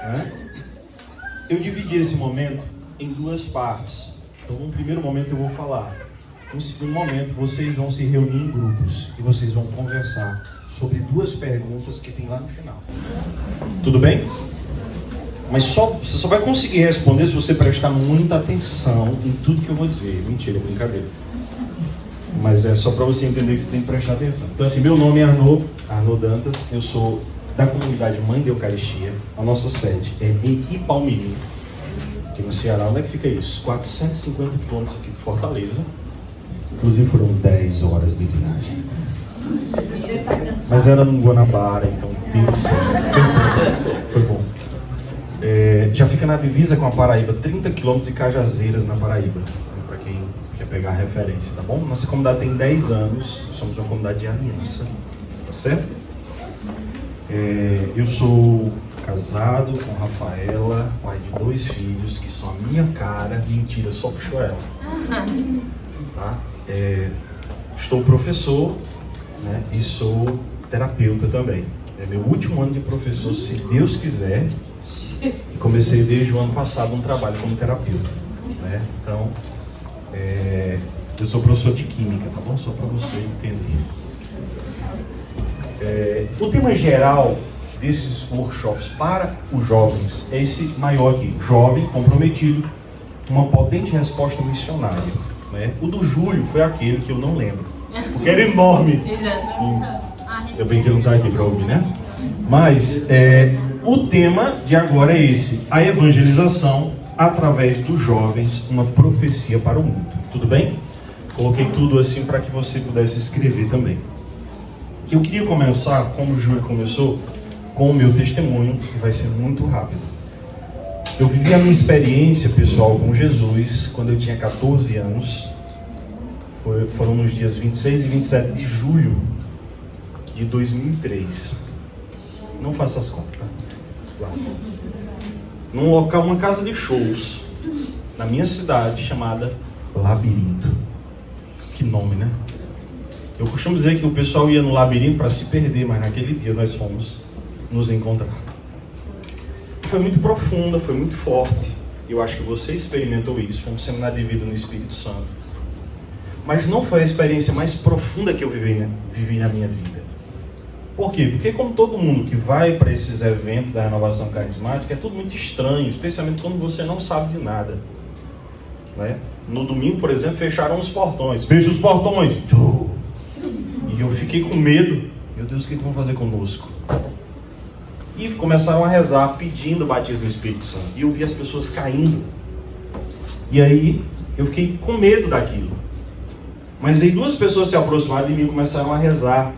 né? Eu dividi esse momento em duas partes. Então, no primeiro momento eu vou falar. No segundo momento, vocês vão se reunir em grupos e vocês vão conversar sobre duas perguntas que tem lá no final. Tudo bem? Mas você só vai conseguir responder se você prestar muita atenção em tudo que eu vou dizer. Mentira, brincadeira. Mas é só para você entender que você tem que prestar atenção. Então, assim, meu nome é Arnaud Dantas. Eu sou da comunidade Mãe de Eucaristia. A nossa sede é em Ipaumirim, aqui no Ceará. Onde é que fica isso? 450 quilômetros aqui de Fortaleza. Inclusive foram 10 horas de viagem. Mas era no Guanabara, então deu certo. Foi bom. Já fica na divisa com a Paraíba, 30 quilômetros de Cajazeiras, na Paraíba, para quem quer pegar a referência, tá bom? Nossa comunidade tem 10 anos, somos uma comunidade de aliança, tá certo? Eu sou casado com Rafaela, pai de 2 filhos, que são a minha cara. Mentira, só puxou ela. Tá? Estou professor, né? E sou terapeuta também. É meu último ano de professor, se Deus quiser. E comecei desde o ano passado um trabalho como terapeuta, né? Então, eu sou professor de química, tá bom? Só para você entender. O tema geral desses workshops para os jovens é esse maior aqui: jovem comprometido, uma potente resposta missionária, né? O do Júlio foi aquele que eu não lembro, porque era enorme. Eu bem que ele não está aqui para ouvir, né? Mas o tema de agora é esse: a evangelização através dos jovens, uma profecia para o mundo. Tudo bem? Coloquei tudo assim para que você pudesse escrever também. Eu queria começar, como o Júlio começou, com o meu testemunho, que vai ser muito rápido. Eu vivi a minha experiência pessoal com Jesus quando eu tinha 14 anos. Foram nos dias 26 e 27 de julho de 2003. Não faça as contas, tá? Lá. Num local, uma casa de shows, na minha cidade, chamada Labirinto. Que nome, né? Eu costumo dizer que o pessoal ia no labirinto para se perder, mas naquele dia nós fomos nos encontrar. Foi muito profunda, foi muito forte. Eu acho que você experimentou isso. Foi um seminário de vida no Espírito Santo. Mas não foi a experiência mais profunda que eu vivi na minha vida. Por quê? Porque como todo mundo que vai para esses eventos da renovação carismática, é tudo muito estranho, especialmente quando você não sabe de nada, né? No domingo, por exemplo, fecharam os portões. Fecha os portões! E eu fiquei com medo. Meu Deus, o que vão fazer conosco? E começaram a rezar, pedindo o batismo no Espírito Santo. E eu vi as pessoas caindo. E aí, eu fiquei com medo daquilo. Mas aí 2 pessoas se aproximaram de mim e começaram a rezar.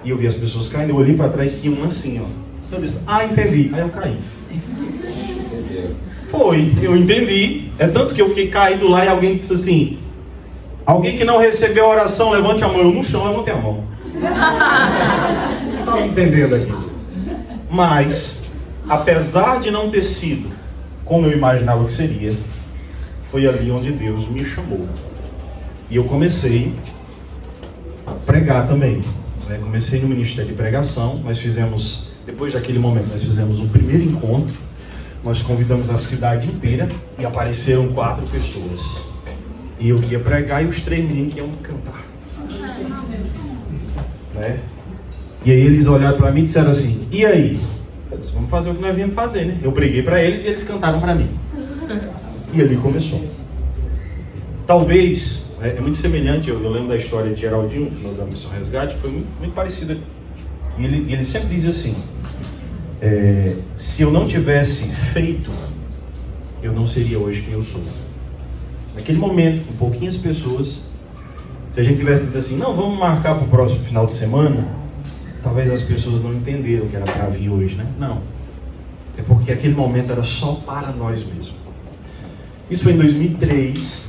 E eu vi as pessoas caindo. Eu olhei para trás e tinha uma assim, ó. Eu disse, entendi. Aí eu caí. Foi, eu entendi. É tanto que eu fiquei caído lá e alguém disse assim: alguém que não recebeu a oração, levante a mão. Eu no chão, levantei a mão. Não estava entendendo aquilo. Mas, apesar de não ter sido como eu imaginava que seria, foi ali onde Deus me chamou. E eu comecei a pregar também, né? Comecei no Ministério de Pregação. Nós fizemos, depois daquele momento, nós fizemos um primeiro encontro. Nós convidamos a cidade inteira e apareceram 4 pessoas. E eu ia pregar e os 3 meninos que iam cantar, né? E aí eles olharam para mim e disseram assim: e aí? Eu disse: vamos fazer o que nós viemos fazer, né? Eu preguei para eles e eles cantaram para mim. E ali começou. Talvez, é muito semelhante, eu lembro da história de Geraldinho, no final da Missão Resgate, que foi muito parecida. E ele sempre diz assim: se eu não tivesse feito, eu não seria hoje quem eu sou. Naquele momento, com pouquinhas pessoas, se a gente tivesse dito assim: não, vamos marcar para o próximo final de semana, talvez as pessoas não entenderam que era para vir hoje, né? Não. É porque aquele momento era só para nós mesmos. Isso foi em 2003.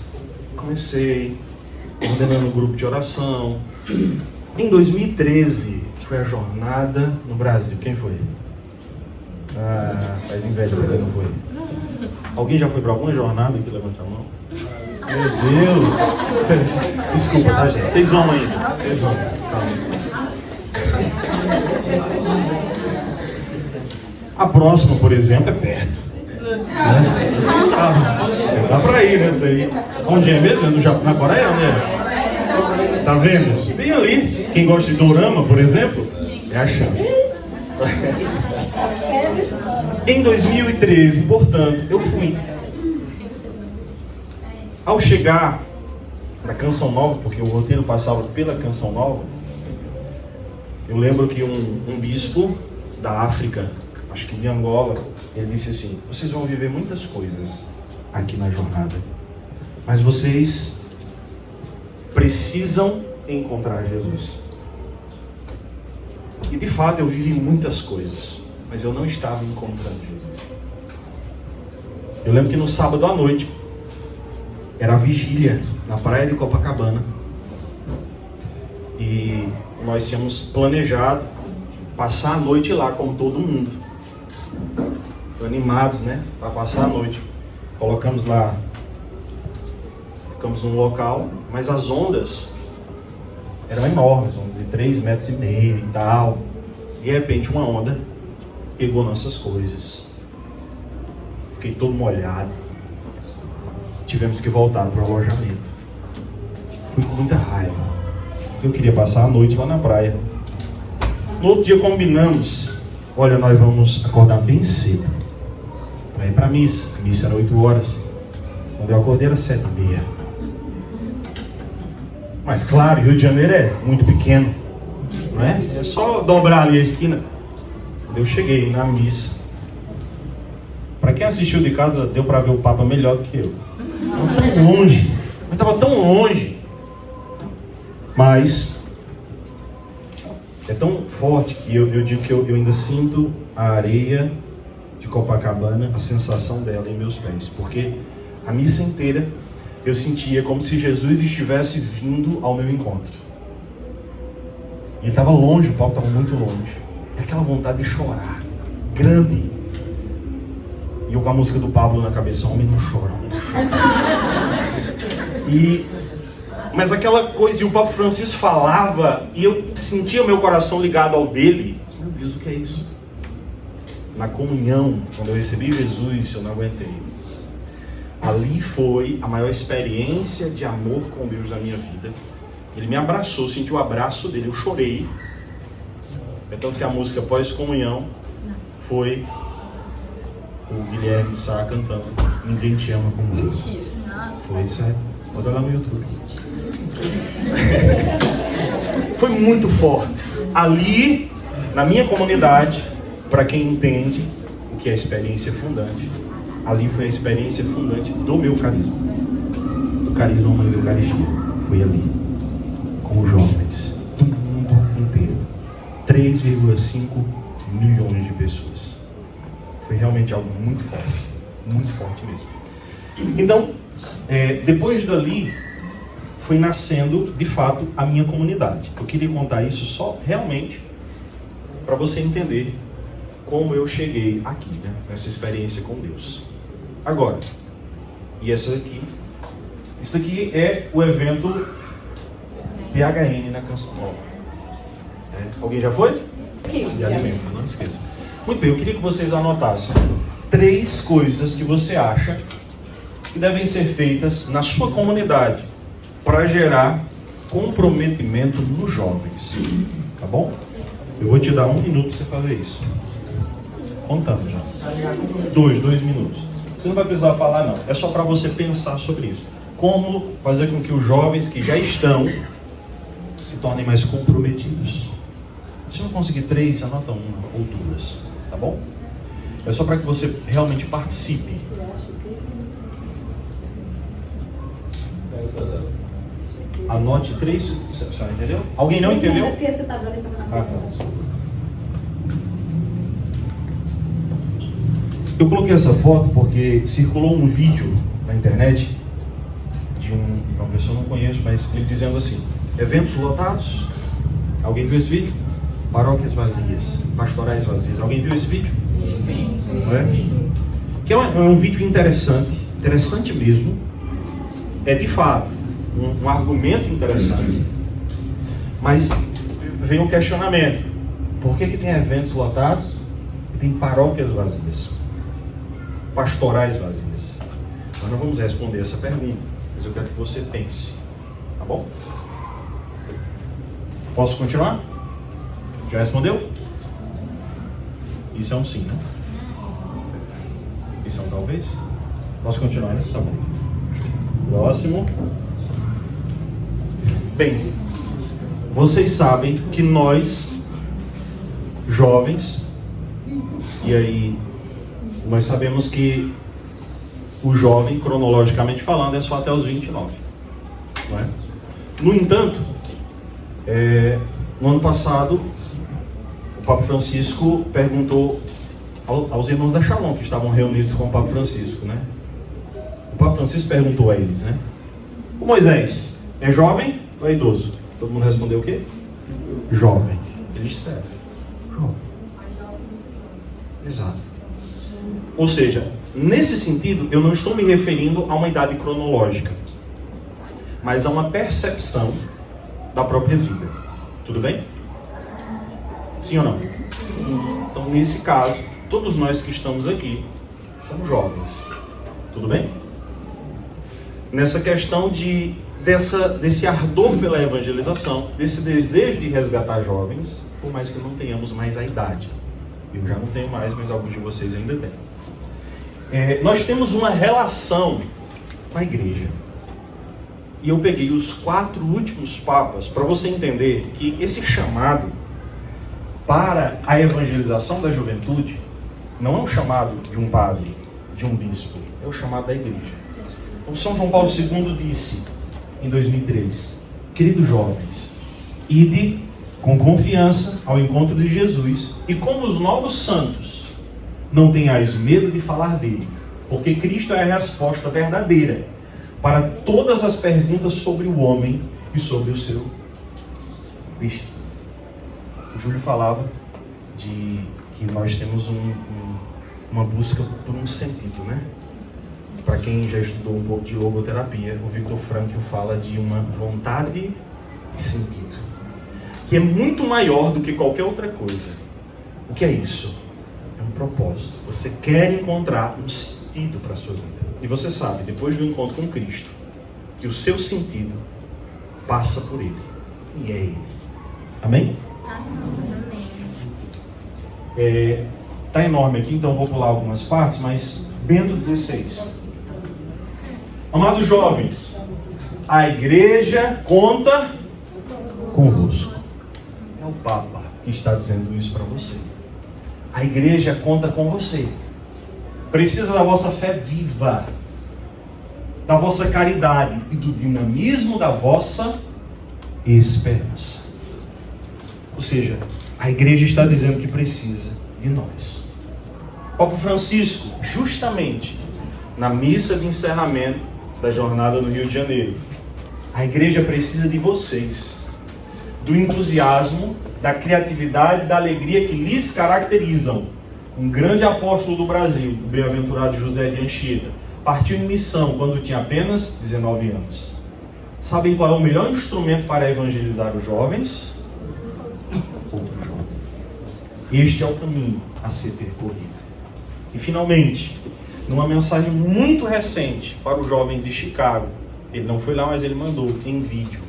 Comecei coordenando um grupo de oração. Em 2013, foi a jornada no Brasil. Quem foi? Faz inveja porque não foi. Alguém já foi para alguma jornada aqui? Levanta a mão. Meu Deus! Desculpa, tá, gente? Vocês vão ainda. Vocês vão. Calma. A próxima, por exemplo, é perto. Né? Vocês sabem. Dá pra ir, né? Isso aí. Onde é mesmo? Na Coreia? Onde é? Tá vendo? Bem ali. Quem gosta de dorama, por exemplo, é a chance. Em 2013, portanto, eu fui. Ao chegar na Canção Nova, porque o roteiro passava pela Canção Nova, eu lembro que um bispo da África, acho que de Angola, ele disse assim: vocês vão viver muitas coisas aqui na jornada, mas vocês precisam encontrar Jesus. E de fato eu vivi muitas coisas, mas eu não estava encontrando Jesus. Eu lembro que no sábado à noite, era a vigília na praia de Copacabana, e nós tínhamos planejado passar a noite lá, como todo mundo, animados, né, para passar a noite. Colocamos lá, ficamos num local, mas as ondas eram enormes, ondas de 3,5 metros e tal. De repente uma onda pegou nossas coisas, fiquei todo molhado, tivemos que voltar para o alojamento. Fui com muita raiva, eu queria passar a noite lá na praia. No outro dia combinamos: olha, nós vamos acordar bem cedo para ir para a missa. A missa era 8 horas. Quando eu acordei era 7h30. Mas claro, Rio de Janeiro é muito pequeno, não é? É só dobrar ali a esquina. Quando eu cheguei na missa, para quem assistiu de casa, deu para ver o Papa melhor do que eu. Estava tão longe, mas estava tão longe. Mas é tão forte que eu digo que eu ainda sinto a areia de Copacabana, a sensação dela em meus pés. Porque a missa inteira eu sentia como se Jesus estivesse vindo ao meu encontro. E ele estava longe, o palco estava muito longe. E aquela vontade de chorar, grande. E eu com a música do Pablo na cabeça: homem não chora, homem não chora. Mas aquela coisa, e o Papa Francisco falava, e eu sentia o meu coração ligado ao dele. Meu Deus, o que é isso? Na comunhão, quando eu recebi Jesus, eu não aguentei. Ali foi a maior experiência de amor com Deus da minha vida. Ele me abraçou, eu senti o abraço dele, eu chorei. É tanto que a música pós-comunhão foi o Guilherme Sá cantando Ninguém Te Ama Como Eu. Mentira. Foi, sério. Bota lá no YouTube. Foi muito forte. Ali, na minha comunidade, para quem entende o que é experiência fundante, ali foi a experiência fundante do meu carisma. Do carisma humano da Eucaristia. Foi ali, com os jovens do mundo inteiro. 3,5 milhões de pessoas. Foi realmente algo muito forte mesmo. Então, depois dali, foi nascendo, de fato, a minha comunidade. Eu queria contar isso só realmente para você entender como eu cheguei aqui, né, nessa experiência com Deus. Agora, e isso aqui é o evento PHN na Canção Nova. Alguém já foi? De alimento, não esqueça. Muito bem, eu queria que vocês anotassem 3 coisas que você acha que devem ser feitas na sua comunidade para gerar comprometimento nos jovens. Tá bom? Eu vou te dar 1 minuto para você fazer isso. Contando já. 2 minutos. Você não vai precisar falar não. É só para você pensar sobre isso. Como fazer com que os jovens que já estão se tornem mais comprometidos. Se não conseguir 3, anota 1 ou 2. Tá bom? É só para que você realmente participe. Anote 3, você entendeu? Alguém não entendeu? Eu coloquei essa foto porque circulou um vídeo na internet de uma pessoa que eu não conheço, mas ele dizendo assim: eventos lotados. Alguém viu esse vídeo? Paróquias vazias, pastorais vazias. Alguém viu esse vídeo? Sim. Não é? Que é um vídeo interessante mesmo. É de fato um argumento interessante, mas vem um questionamento: por que tem eventos lotados e tem paróquias vazias, pastorais vazias. Nós não vamos responder essa pergunta, mas eu quero que você pense, tá bom? Posso continuar? Já respondeu? Isso é um sim, né? Isso é um talvez? Posso continuar, né? Tá bom. Próximo. Bem, vocês sabem que nós, jovens, e aí nós sabemos que o jovem, cronologicamente falando, é só até os 29. Não é? No entanto, no ano passado, o Papa Francisco perguntou aos irmãos da Shalom, que estavam reunidos com o Papa Francisco, né? O Papa Francisco perguntou a eles, né? O Moisés é jovem ou é idoso? Todo mundo respondeu o quê? Jovem. Eles disseram, jovem. Exato. Ou seja, nesse sentido, eu não estou me referindo a uma idade cronológica, mas a uma percepção da própria vida. Tudo bem? Sim ou não? Sim. Então, nesse caso, todos nós que estamos aqui somos jovens. Tudo bem? Nessa questão desse ardor pela evangelização, desse desejo de resgatar jovens, por mais que não tenhamos mais a idade. Eu já não tenho mais, mas alguns de vocês ainda têm. Nós temos uma relação com a igreja. E eu peguei os 4 últimos papas para você entender que esse chamado para a evangelização da juventude não é um chamado de um padre, de um bispo, é o chamado da igreja. Então São João Paulo II disse em 2003, queridos jovens, ide com confiança ao encontro de Jesus e como os novos santos, não tenhais medo de falar dele, porque Cristo é a resposta verdadeira para todas as perguntas sobre o homem e sobre o seu destino. O Júlio falava de que nós temos uma busca por um sentido, né? Para quem já estudou um pouco de logoterapia, o Viktor Frankl fala de uma vontade de sentido, que é muito maior do que qualquer outra coisa. O que é isso? É um propósito. Você quer encontrar um sentido para a sua vida. E você sabe, depois do encontro com Cristo, que o seu sentido passa por Ele. E é Ele. Amém? Está enorme aqui, então vou pular algumas partes, mas Bento XVI. Amados jovens, a igreja conta convosco. É o Papa que está dizendo isso para você. A igreja conta com você. Precisa da vossa fé viva, da vossa caridade e do dinamismo da vossa esperança. Ou seja, a igreja está dizendo que precisa de nós. Papa Francisco, justamente na missa de encerramento da jornada no Rio de Janeiro, a igreja precisa de vocês, do entusiasmo, da criatividade e da alegria que lhes caracterizam. Um grande apóstolo do Brasil, o bem-aventurado José de Anchieta, partiu em missão quando tinha apenas 19 anos. Sabem qual é o melhor instrumento para evangelizar os jovens? Outro jovem. Este é o caminho a ser percorrido. E finalmente, numa mensagem muito recente para os jovens de Chicago, ele não foi lá, mas ele mandou em vídeo,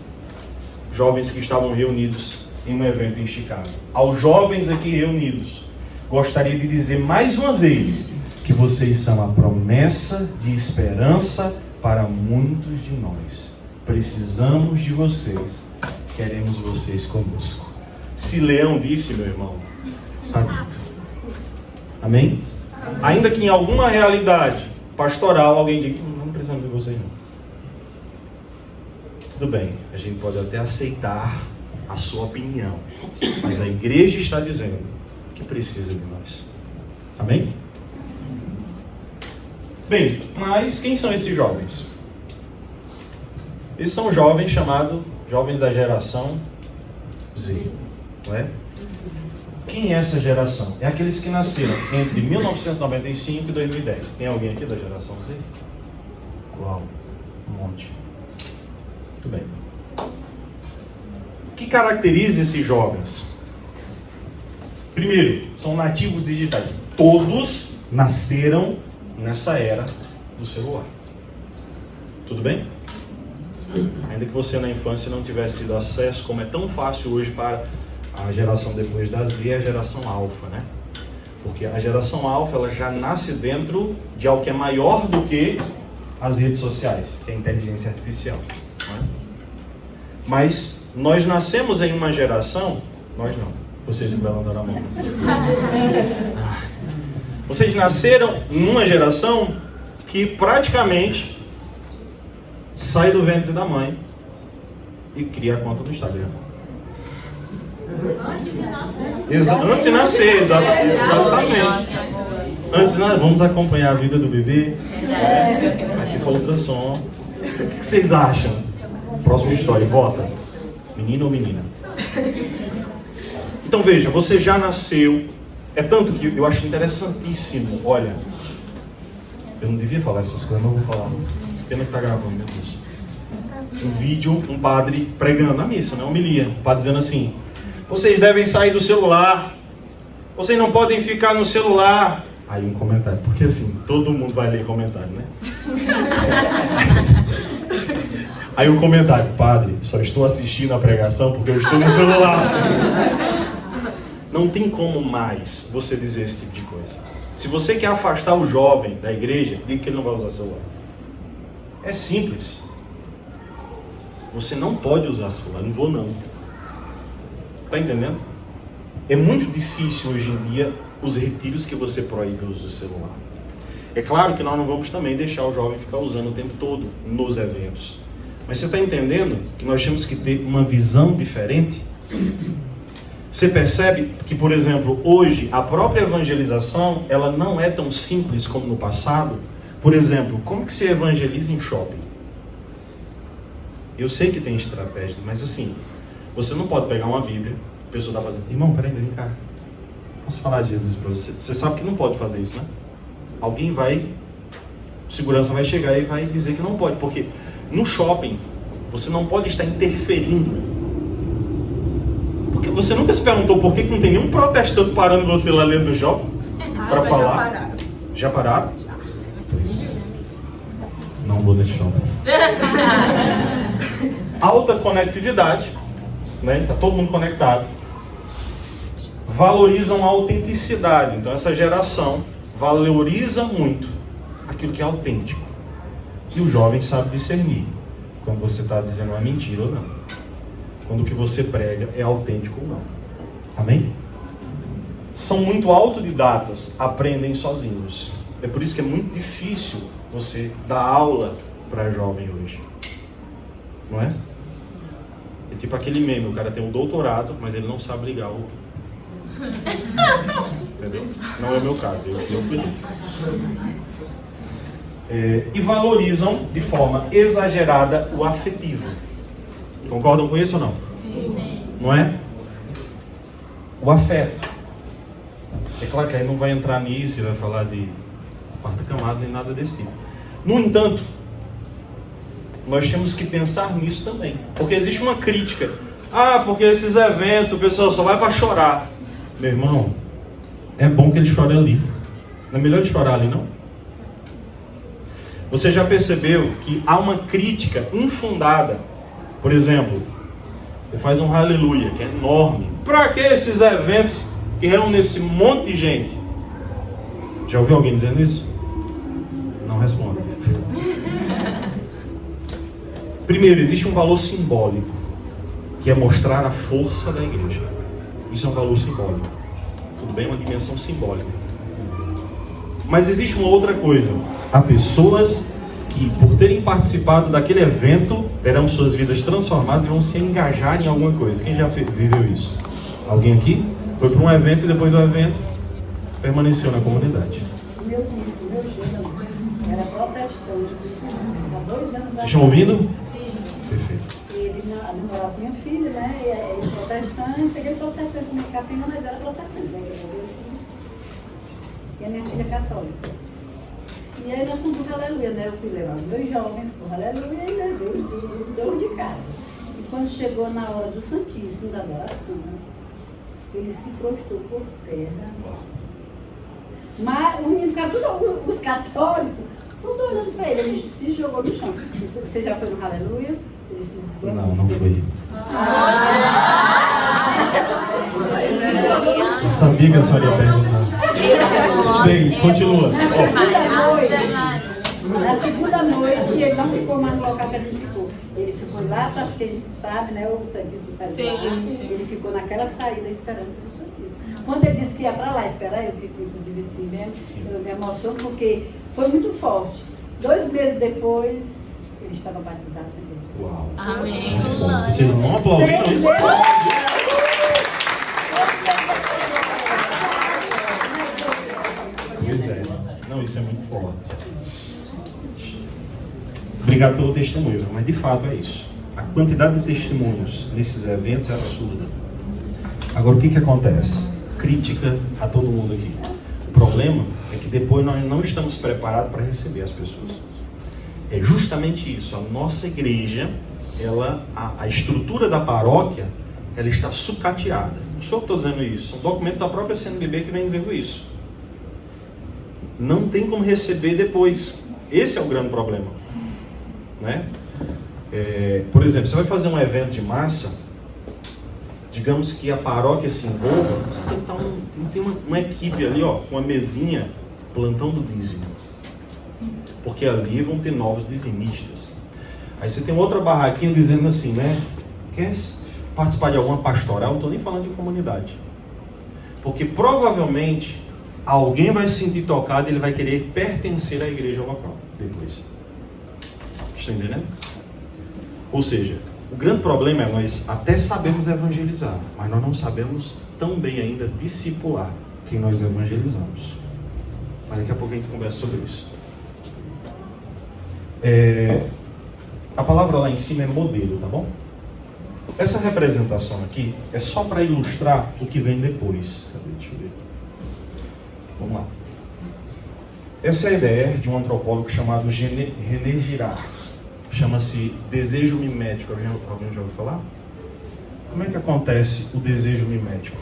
jovens que estavam reunidos em um evento em Chicago. Aos jovens aqui reunidos, gostaria de dizer mais uma vez que vocês são a promessa de esperança para muitos de nós. Precisamos de vocês, queremos vocês conosco. Se Leão disse, meu irmão, está dito. Amém? Ainda que em alguma realidade pastoral alguém diga, não precisamos de vocês não. Tudo bem, a gente pode até aceitar a sua opinião, mas a igreja está dizendo que precisa de nós. Amém? Bem, mas quem são esses jovens? Eles são jovens chamados jovens da geração Z, não é? Quem é essa geração? É aqueles que nasceram entre 1995 e 2010. Tem alguém aqui da geração Z? Uau, um monte. Muito bem. O que caracteriza esses jovens? Primeiro, são nativos digitais. Todos nasceram nessa era do celular. Tudo bem? Ainda que você na infância não tivesse tido acesso, como é tão fácil hoje para a geração depois da Z, a geração alfa, né? Porque a geração alfa, ela já nasce dentro de algo que é maior do que as redes sociais, que é a inteligência artificial. Né? Mas nós nascemos em uma geração, nós não, vocês que levantaram a mão. Vocês nasceram em uma geração que praticamente sai do ventre da mãe e cria a conta do Instagram. Antes de nascer, exatamente. Antes de nascer, vamos acompanhar a vida do bebê. Aqui foi ultrassom. O que vocês acham? Próxima história, vota. Menino ou menina? Então veja, você já nasceu. É tanto que eu acho interessantíssimo. Olha, eu não devia falar essas coisas, mas eu vou falar. Pena que está gravando, meu Deus. Um vídeo, um padre pregando na missa, não homilia. O padre dizendo assim: vocês devem sair do celular. Vocês não podem ficar no celular. Aí um comentário, porque assim, todo mundo vai ler comentário, né? Aí um comentário: padre, só estou assistindo a pregação porque eu estou no celular. Não tem como mais você dizer esse tipo de coisa. Se você quer afastar o jovem da igreja, diga que ele não vai usar celular. É simples. Você não pode usar celular, não vou não. Tá entendendo? É muito difícil hoje em dia os retiros que você proíbe o uso do celular. É claro que nós não vamos também deixar o jovem ficar usando o tempo todo nos eventos. Mas você está entendendo que nós temos que ter uma visão diferente? Você percebe que, por exemplo, hoje a própria evangelização, ela não é tão simples como no passado. Por exemplo, como que se evangeliza em shopping? Eu sei que tem estratégias, mas assim, você não pode pegar uma Bíblia, a pessoa está fazendo: irmão, peraí, vem cá, posso falar de Jesus para você? Você sabe que não pode fazer isso, né? Alguém vai, segurança vai chegar e vai dizer que não pode, porque no shopping você não pode estar interferindo. Porque você nunca se perguntou por que não tem nenhum protestante parando você lá dentro do shopping para falar? Já pararam. Já pararam? Já. Pois não vou nesse shopping. Alta conectividade, né? Tá todo mundo conectado. Valorizam a autenticidade. Então essa geração valoriza muito aquilo que é autêntico. E o jovem sabe discernir quando você está dizendo uma mentira ou não. Quando o que você prega é autêntico ou não. Amém? São muito autodidatas, aprendem sozinhos. É por isso que é muito difícil você dar aula para jovem hoje. Não é? É tipo aquele meme: o cara tem um doutorado, mas ele não sabe ligar o... Entendeu? Não é o meu caso, eu cuido. E valorizam de forma exagerada o afetivo. Concordam com isso ou não? Sim. Não é? O afeto. É claro que aí não vai entrar nisso e vai falar de quarta camada nem nada desse tipo. No entanto, nós temos que pensar nisso também. Porque existe uma crítica. Ah, porque esses eventos o pessoal só vai para chorar. Meu irmão, é bom que ele chore ali. Não é melhor ele chorar ali, não? Você já percebeu que há uma crítica infundada? Por exemplo, você faz um aleluia, que é enorme. Para que esses eventos que reúnem esse monte de gente? Já ouviu alguém dizendo isso? Não responda. Primeiro, existe um valor simbólico, que é mostrar a força da igreja. Isso é um valor simbólico. Tudo bem? Uma dimensão simbólica. Mas existe uma outra coisa. Há pessoas que, por terem participado daquele evento, terão suas vidas transformadas e vão se engajar em alguma coisa. Quem já viveu isso? Alguém aqui? Foi para um evento e depois do evento permaneceu na comunidade. Meu genro era protestante. Há 2 anos. Vocês estão ouvindo? Sim. Perfeito. Ele namorava com minha filha, né? Ele protestante, ele protestante como capina, mas era protestante, né? E a minha filha é católica. E aí nós fomos pro aleluia, né? Eu fui levar os 2 jovens pro aleluia e levei os 2 de casa. E quando chegou na hora do Santíssimo, da adoração, ele se prostrou por terra. Mas o menino ficava tudo, os católicos, tudo olhando para ele. Ele se jogou no chão. Você já foi no Aleluia? Ele se... Não fui. Eu sabia que a senhora ia perguntar. Tudo bem, continua. Na segunda noite, ele não ficou mais no local que a gente ficou. Ele ficou lá, para quem sabe, né? O Santíssimo saiu de lá. Ele ficou naquela saída esperando pelo Santíssimo. Quando ele disse que ia para lá esperar, eu fico inclusive assim mesmo. Eu me emociono porque foi muito forte. 2 meses depois, ele estava batizado. Uau. Amém. Muito forte. Vocês não aplaudiram isso? Pois é. Não, isso é muito forte. Obrigado pelo testemunho, mas de fato é isso. A quantidade de testemunhos nesses eventos é absurda. Agora, o que acontece? Crítica a todo mundo aqui. O problema é que depois nós não estamos preparados para receber as pessoas. É justamente isso. A nossa igreja, a estrutura da paróquia, ela está sucateada. Não sou eu que estou dizendo isso. São documentos da própria CNBB que vem dizendo isso. Não tem como receber depois. Esse é o grande problema. Né? Por exemplo, você vai fazer um evento de massa, digamos que a paróquia se envolva, você tem que ter uma equipe ali, ó, com uma mesinha, plantão do dízimo, porque ali vão ter novos dizimistas. Aí você tem outra barraquinha dizendo assim, né? Quer participar de alguma pastoral? Não estou nem falando de comunidade, porque provavelmente alguém vai se sentir tocado e ele vai querer pertencer à igreja local depois. Está entendendo? Ou seja, o grande problema é nós até sabemos evangelizar, mas nós não sabemos tão bem ainda discipular quem nós evangelizamos. Mas daqui a pouco a gente conversa sobre isso. A palavra lá em cima é modelo, tá bom? Essa representação aqui é só para ilustrar o que vem depois. Cadê? Deixa eu ver aqui. Vamos lá. Essa é a ideia de um antropólogo chamado René Girard. Chama-se desejo mimético. Alguém já ouviu falar? Como é que acontece o desejo mimético?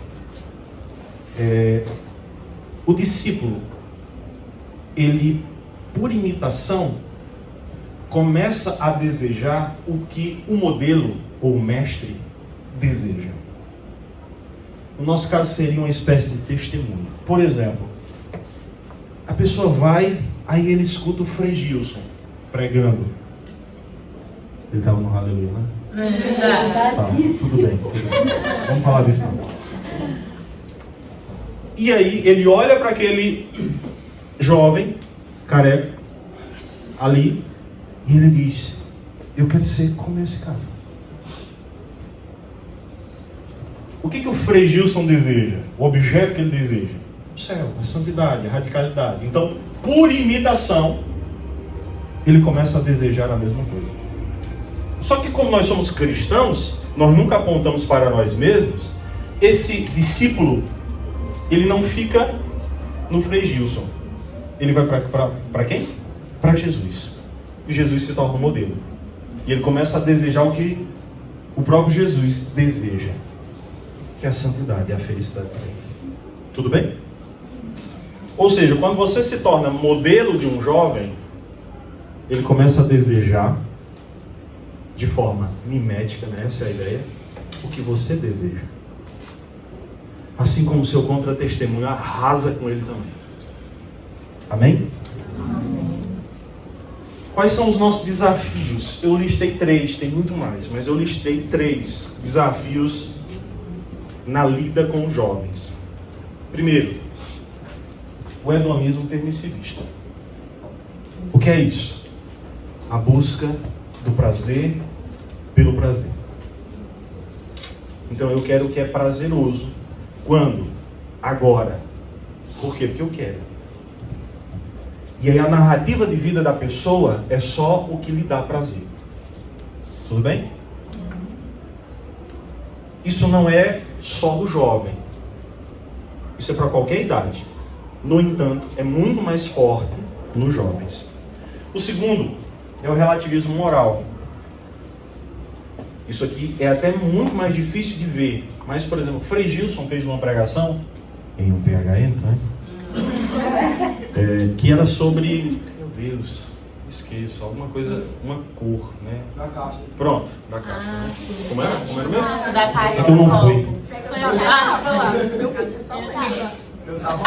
O discípulo, ele, por imitação, começa a desejar o que o modelo ou o mestre deseja. No nosso caso seria uma espécie de testemunho. Por exemplo, a pessoa vai, aí ele escuta o Frei Gilson pregando. Ele estava no Aleluia, né? Tá, tudo bem. Vamos falar disso não. E aí ele olha para aquele jovem, careca, ali, e ele diz, eu quero ser como esse cara. O que o Frei Gilson deseja? O objeto que ele deseja? O céu, a santidade, a radicalidade. Então, por imitação, ele começa a desejar a mesma coisa. Só que como nós somos cristãos, nós nunca apontamos para nós mesmos. Esse discípulo, ele não fica no Frei Gilson. Ele vai para quem? Para Jesus. E Jesus se torna o modelo. E ele começa a desejar o que o próprio Jesus deseja, que é a santidade e a felicidade para ele. Tudo bem? Ou seja, quando você se torna modelo de um jovem, ele começa a desejar de forma mimética, né? Essa é a ideia, o que você deseja. Assim como o seu contra-testemunho arrasa com ele também. Amém? Amém. Quais são os nossos desafios? Eu listei 3, tem muito mais, mas eu listei 3 desafios na lida com os jovens. Primeiro, o hedonismo permissivista. O que é isso? A busca do prazer pelo prazer. Então eu quero o que é prazeroso. Quando? Agora. Por quê? Porque eu quero. E aí a narrativa de vida da pessoa é só o que lhe dá prazer. Tudo bem? Isso não é só do jovem. Isso é para qualquer idade. No entanto, é muito mais forte nos jovens. O segundo é o relativismo moral. Isso aqui é até muito mais difícil de ver. Mas, por exemplo, Frei Gilson fez uma pregação em um PHN, né? Que era sobre, meu Deus, esqueço, alguma coisa, uma cor, né? Da caixa. Pronto, da caixa. Né? Como era? Como era mesmo? Da caixa. É que eu não fui. Eu tava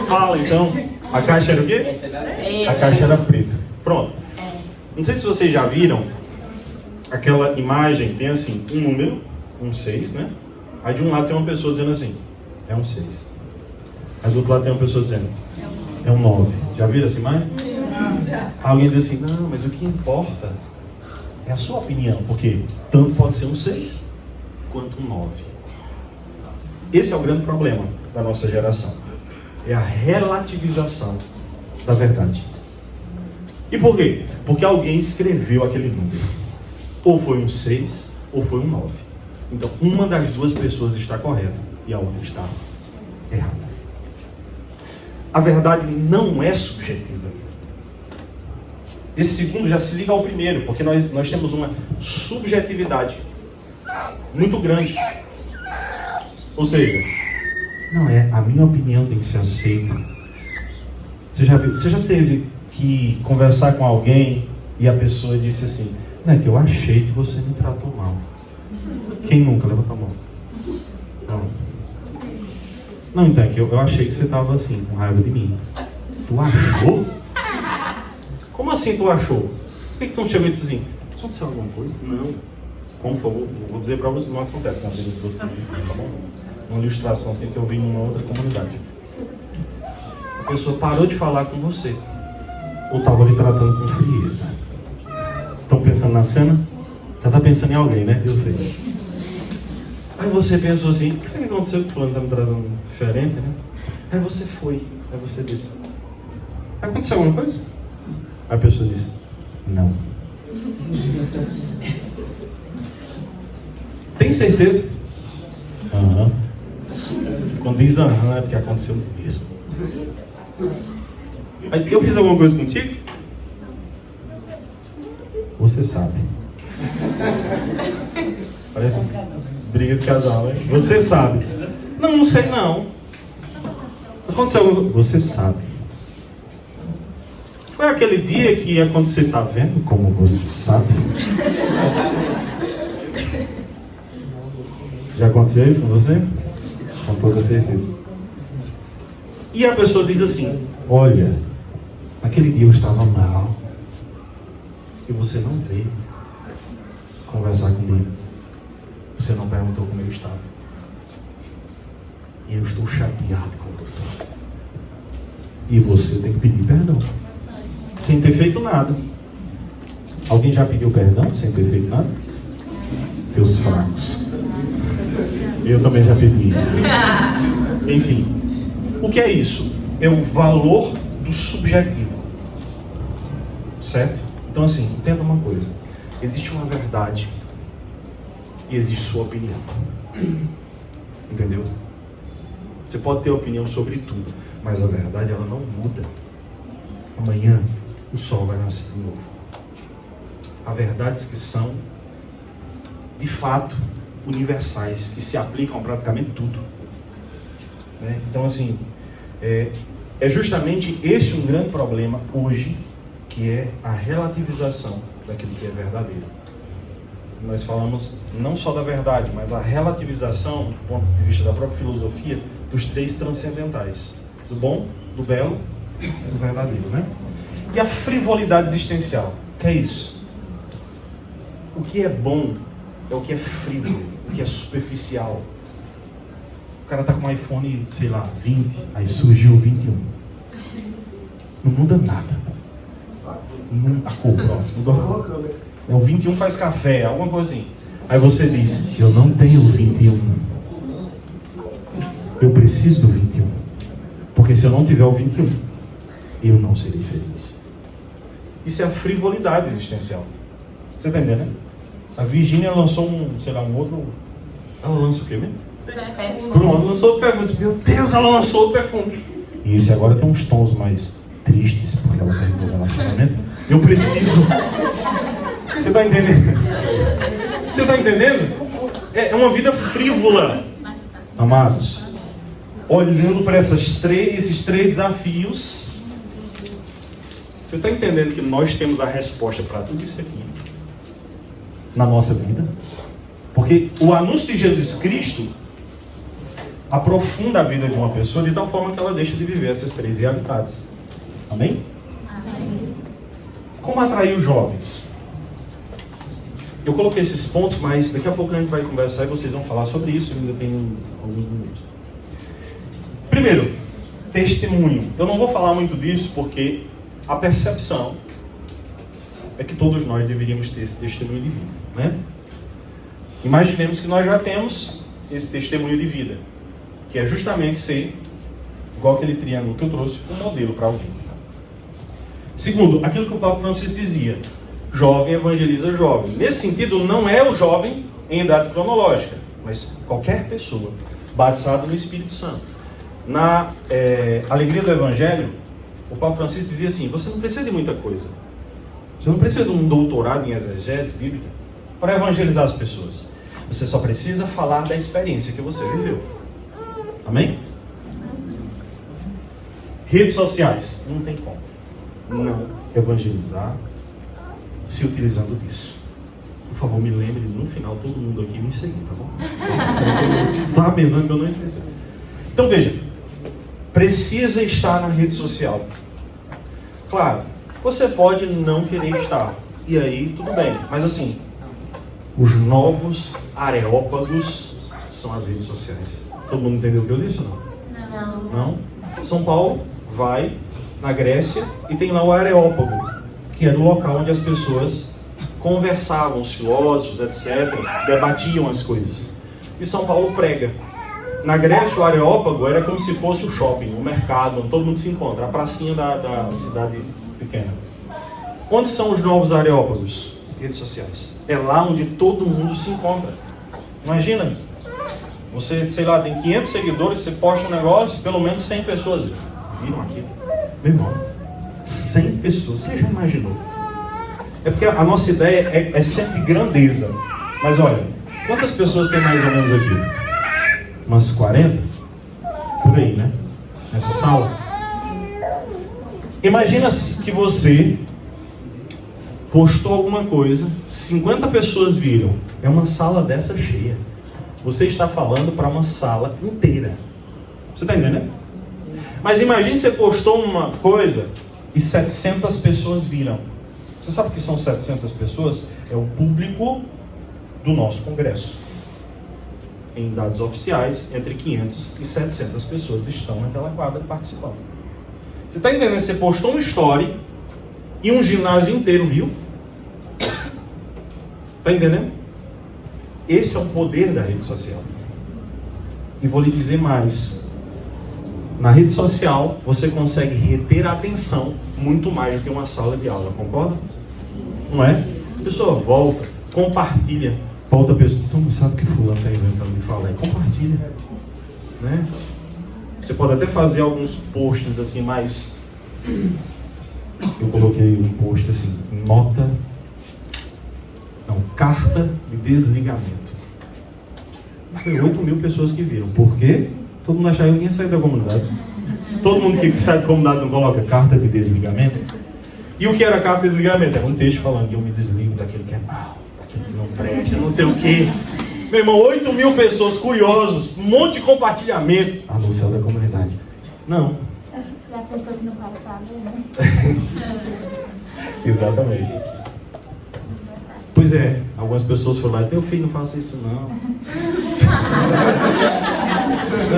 Fala então. A caixa era o quê? A caixa era preta. Pronto. Não sei se vocês já viram aquela imagem, tem assim, um número, um 6, né? Aí de um lado tem uma pessoa dizendo assim, é um 6. Aí do outro lado tem uma pessoa dizendo, é um 9. Já viram essa imagem? Já. Alguém diz assim, não, mas o que importa é a sua opinião, porque tanto pode ser um 6 quanto um 9. Esse é o grande problema da nossa geração. É a relativização da verdade. E por quê? Porque alguém escreveu aquele número. Ou foi um 6, ou foi um 9. Então, uma das duas pessoas está correta e a outra está errada. A verdade não é subjetiva. Esse segundo já se liga ao primeiro, porque nós temos uma subjetividade muito grande. Ou seja, não é, a minha opinião tem que ser aceita. Você já teve que conversar com alguém e a pessoa disse assim, não é que eu achei que você me tratou mal. Quem nunca? Levanta a mão. Não, então é que eu achei que você estava assim, com raiva de mim. Tu achou? Como assim tu achou? Por que tu não chegou e disse assim, aconteceu alguma coisa? Não. Como for, vou dizer para você, não acontece na vida de vocês assim, tá bom? Uma ilustração assim que eu vi numa outra comunidade. A pessoa parou de falar com você. Ou estava lhe tratando com frieza. Estão pensando na cena? Já está pensando em alguém, né? Eu sei. Aí você pensou assim, o que aconteceu que o fulano está me tratando diferente, né? Aí você foi. Aí você disse, aconteceu alguma coisa? Aí a pessoa disse, não. Tem certeza? Aham. Quando diz aham, é porque aconteceu mesmo. Mas eu fiz alguma coisa contigo? Você sabe. Parece briga de casal, hein? Você sabe. Não, não sei não. Aconteceu alguma coisa? Você sabe. Foi aquele dia que ia acontecer, tá vendo como você sabe? Já aconteceu isso com você? Com toda certeza. E a pessoa diz assim, olha, naquele dia eu estava mal e você não veio conversar comigo. Você não perguntou como eu estava. E eu estou chateado com você. E você tem que pedir perdão. Sem ter feito nada. Alguém já pediu perdão sem ter feito nada? Seus fracos. Eu também já pedi. Enfim. O que é isso? É o valor do subjetivo. Certo? Então assim, entenda uma coisa. Existe uma verdade e existe sua opinião. Entendeu? Você pode ter opinião sobre tudo, mas a verdade ela não muda. Amanhã o sol vai nascer de novo. Há verdades que são, de fato, universais, que se aplicam a praticamente tudo. Né? Então assim, é justamente esse um grande problema hoje, que é a relativização daquilo que é verdadeiro. Nós falamos não só da verdade, mas a relativização, do ponto de vista da própria filosofia, dos três transcendentais. Do bom, do belo e do verdadeiro, né? E a frivolidade existencial, que é isso? O que é bom é o que é frívolo, o que é superficial. O cara tá com um iPhone, sei lá, 20, aí surgiu o 21. Não muda nada. Não tá cor, ó. O 21 faz café, alguma coisa assim. Aí você diz, eu não tenho 21. Eu preciso do 21. Porque se eu não tiver o 21, eu não serei feliz. Isso é a frivolidade existencial. Você está entendendo, né? A Virgínia lançou um outro... Ela lança o quê mesmo? Pronto, ela lançou o perfume. Meu Deus, ela lançou o perfume. E esse agora tem uns tons mais tristes, porque ela terminou o relacionamento. Eu preciso... Você está entendendo? Você Você está entendendo? É uma vida frívola. Amados, olhando para esses três desafios, você está entendendo que nós temos a resposta para tudo isso aqui na nossa vida? Porque o anúncio de Jesus Cristo aprofunda a vida de uma pessoa de tal forma que ela deixa de viver essas três realidades. Amém? Amém. Como atrair os jovens? Eu coloquei esses pontos, mas daqui a pouco a gente vai conversar e vocês vão falar sobre isso. Eu ainda tenho alguns minutos. Primeiro, testemunho. Eu não vou falar muito disso porque a percepção é que todos nós deveríamos ter esse testemunho de vida, né? Imaginemos que nós já temos esse testemunho de vida, que é justamente ser igual aquele triângulo que eu trouxe, um modelo para alguém. Segundo, aquilo que o Papa Francisco dizia: jovem evangeliza jovem. Nesse sentido, não é o jovem em idade cronológica, mas qualquer pessoa batizada no Espírito Santo. Na Alegria do Evangelho, o Papa Francisco dizia assim: você não precisa de muita coisa. Você não precisa de um doutorado em exegese bíblica para evangelizar as pessoas. Você só precisa falar da experiência que você viveu. Amém? Redes sociais. Não tem como não evangelizar se utilizando disso. Por favor, me lembre no final, todo mundo aqui me seguir, tá bom? Estava pensando que eu não esqueci. Então veja, precisa estar na rede social. Claro, você pode não querer estar, e aí tudo bem, mas assim, os novos areópagos são as redes sociais. Todo mundo entendeu o que eu disse ou não? Não? São Paulo vai na Grécia e tem lá o Areópago, que era o local onde as pessoas conversavam, os filósofos, etc., debatiam as coisas. E São Paulo prega. Na Grécia, o Areópago era como se fosse o shopping, o mercado, onde todo mundo se encontra, a pracinha da cidade pequena. Onde são os novos Areópagos? Redes sociais. É lá onde todo mundo se encontra. Imagina, você, sei lá, tem 500 seguidores, você posta um negócio, pelo menos 100 pessoas viram aquilo. Meu irmão, 100 pessoas, você já imaginou? É porque a nossa ideia é sempre grandeza. Mas olha, quantas pessoas tem mais ou menos aqui? Umas 40? Por aí, né? Nessa sala. Imagina que você postou alguma coisa, 50 pessoas viram. É uma sala dessa cheia. Você está falando para uma sala inteira. Você está entendendo? Mas imagine que você postou uma coisa e 700 pessoas viram. Você sabe o que são 700 pessoas? É o público do nosso congresso. Em dados oficiais, entre 500 e 700 pessoas estão naquela quadra participando. Você está entendendo? Você postou uma story e um ginásio inteiro viu. Está entendendo? Esse é o poder da rede social. E vou lhe dizer mais. Na rede social, você consegue reter a atenção muito mais do que uma sala de aula, concorda? Não é? A pessoa volta, compartilha. Para outra pessoa, então sabe o que fulano está inventando de falar? Compartilha. Né? Você pode até fazer alguns posts assim, mais... Eu coloquei um post assim, carta de desligamento. Foi 8 mil pessoas que viram. Por quê? Todo mundo achava que ninguém saiu da comunidade. Todo mundo que sai da comunidade não coloca carta de desligamento. E o que era carta de desligamento? Era um texto falando que eu me desligo daquilo que é mal, daquilo que não presta, não sei o quê. Meu irmão, 8 mil pessoas curiosos, um monte de compartilhamento. Ah, no céu da comunidade. Não. É a pessoa que não para pra ver, né? Exatamente. Pois é, algumas pessoas foram lá e meu filho, não faça isso não.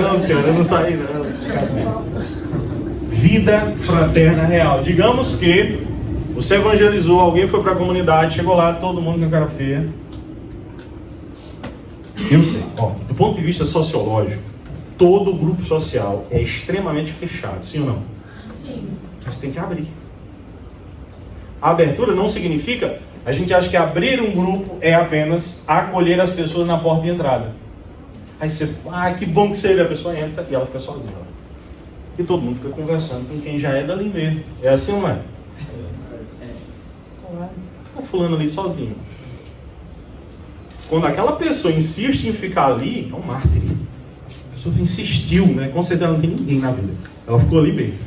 Não, senhora, eu não saí não. Vida fraterna real. Digamos que você evangelizou, alguém foi para a comunidade, chegou lá, todo mundo com a cara feia. Eu sei, do ponto de vista sociológico, todo grupo social é extremamente fechado, sim ou não? Sim. Mas tem que abrir. A abertura não significa, a gente acha que abrir um grupo é apenas acolher as pessoas na porta de entrada. Aí você, que bom que você vê, a pessoa entra e ela fica sozinha. E todo mundo fica conversando com quem já é dali mesmo. É assim ou não é? O fulano ali sozinho. quando aquela pessoa insiste em ficar ali, é um mártir. A pessoa insistiu, né? Com certeza não tem ninguém na vida. Ela ficou ali mesmo.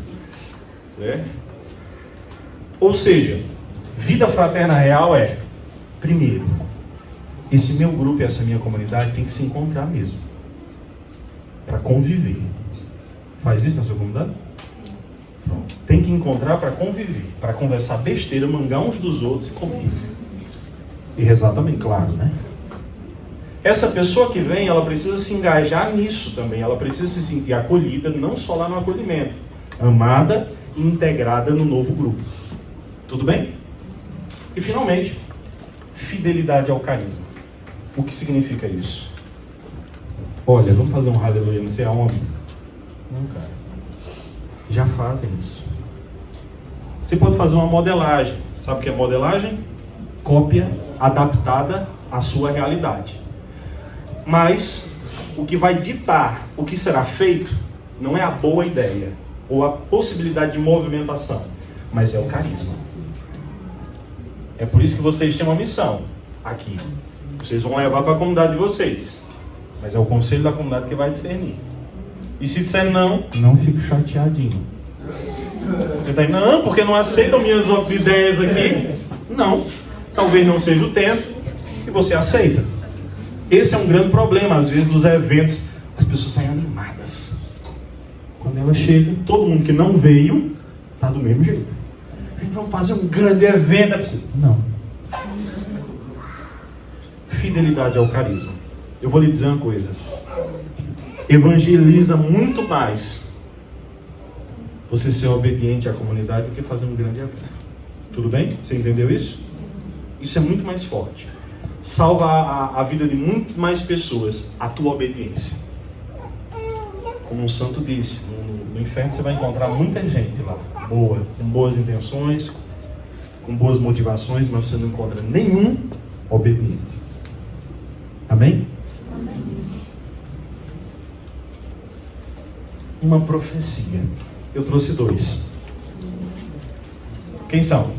Né? Ou seja, vida fraterna real é, primeiro, esse meu grupo e essa minha comunidade tem que se encontrar mesmo. Para conviver. Faz isso na sua comunidade? Pronto. Tem que encontrar para conviver. Para conversar besteira, mangar uns dos outros e comer. E rezar também, claro, né? Essa pessoa que vem, ela precisa se engajar nisso também. Ela precisa se sentir acolhida, não só lá no acolhimento. Amada e integrada no novo grupo. Tudo bem? E finalmente, fidelidade ao carisma. O que significa isso? Olha, vamos fazer um aleluia, não sei aonde. Não, cara. Já fazem isso. Você pode fazer uma modelagem. Sabe o que é modelagem? Cópia adaptada à sua realidade. Mas o que vai ditar o que será feito não é a boa ideia ou a possibilidade de movimentação, mas é o carisma. É por isso que vocês têm uma missão aqui. Vocês vão levar para a comunidade de vocês. Mas é o conselho da comunidade que vai discernir. E se disser não, não fico chateadinho. Você está aí, não, porque não aceitam minhas ideias aqui. Não, talvez não seja o tempo. E você aceita. Esse é um grande problema, às vezes, dos eventos. As pessoas saem animadas. Quando ela chega, todo mundo que não veio, está do mesmo jeito. A gente vai fazer um grande evento. Não. Fidelidade ao carisma. Eu vou lhe dizer uma coisa. Evangeliza muito mais você ser obediente à comunidade do que fazer um grande evento. Tudo bem? Você entendeu isso? Isso é muito mais forte. Salva a vida de muito mais pessoas a tua obediência. Como um santo disse, no inferno você vai encontrar muita gente lá, boa, com boas intenções, com boas motivações, mas você não encontra nenhum obediente. Amém? Uma profecia. Eu trouxe 2. Quem são?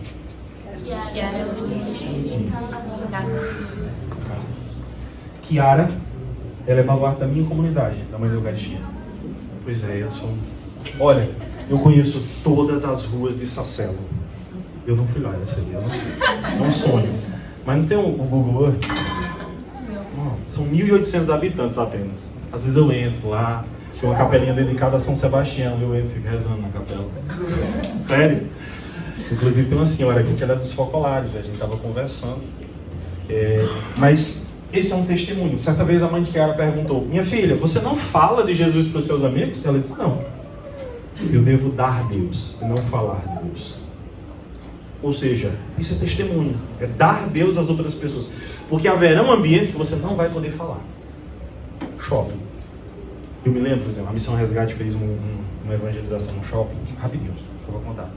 Kiara, ela é baluarte da minha comunidade, da Mãe da Eucaristia. Pois é, eu sou. Olha, eu conheço todas as ruas de Sacelo. Eu não fui lá, eu sei, eu não fui. É um sonho. Mas não tem o Google Earth? Não, são 1.800 habitantes apenas. Às vezes eu entro lá, tem uma capelinha dedicada a São Sebastião, eu entro e fico rezando na capela. Sério? Inclusive tem uma senhora aqui que ela é dos focolares, a gente estava conversando. Mas esse é um testemunho. Certa vez a mãe de Kiara perguntou: minha filha, você não fala de Jesus para os seus amigos? Ela disse: não. Eu devo dar Deus e não falar de Deus. Ou seja, isso é testemunho. É dar Deus às outras pessoas. Porque haverão ambientes que você não vai poder falar. Shopping. Eu me lembro, por exemplo, a Missão Resgate fez uma evangelização no shopping. Rapidinho, eu vou contar.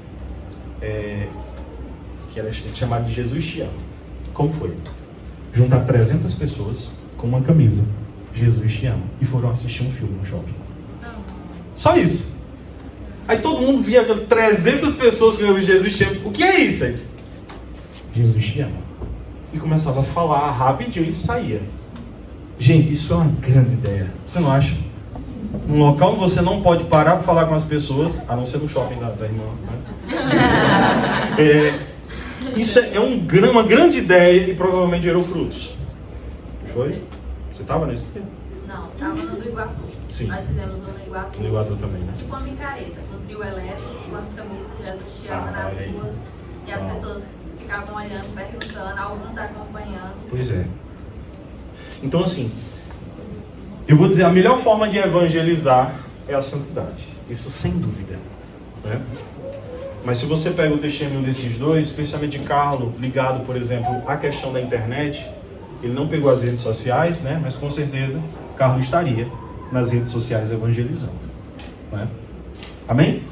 Que era chamado de Jesus Te Ama. Como foi? Juntar 300 pessoas com uma camisa Jesus Te Ama e foram assistir um filme no shopping. Só isso. Aí todo mundo via 300 pessoas com Jesus Te Ama. O que é isso aí? Jesus Te Ama. E começava a falar rapidinho e saía. Gente, isso é uma grande ideia. Você não acha? Um local onde você não pode parar para falar com as pessoas, a não ser no shopping da irmã, né? Isso é uma grande ideia e provavelmente gerou frutos. Foi? Você estava nesse tempo? Não, estava no do Iguatu. Sim. Nós fizemos um no Iguatu. No Iguatu também, né? Tipo uma micareta, com trio elétrico, com as camisas de Jesus Te Ama nas olha aí. ruas. E as pessoas ficavam olhando, perguntando, alguns acompanhando. Pois é. Então assim, eu vou dizer, a melhor forma de evangelizar é a santidade. Isso sem dúvida, né? Mas se você pega o testemunho desses dois, especialmente de Carlos, ligado, por exemplo, à questão da internet, ele não pegou as redes sociais, né? Mas com certeza Carlos estaria nas redes sociais evangelizando, né? Amém?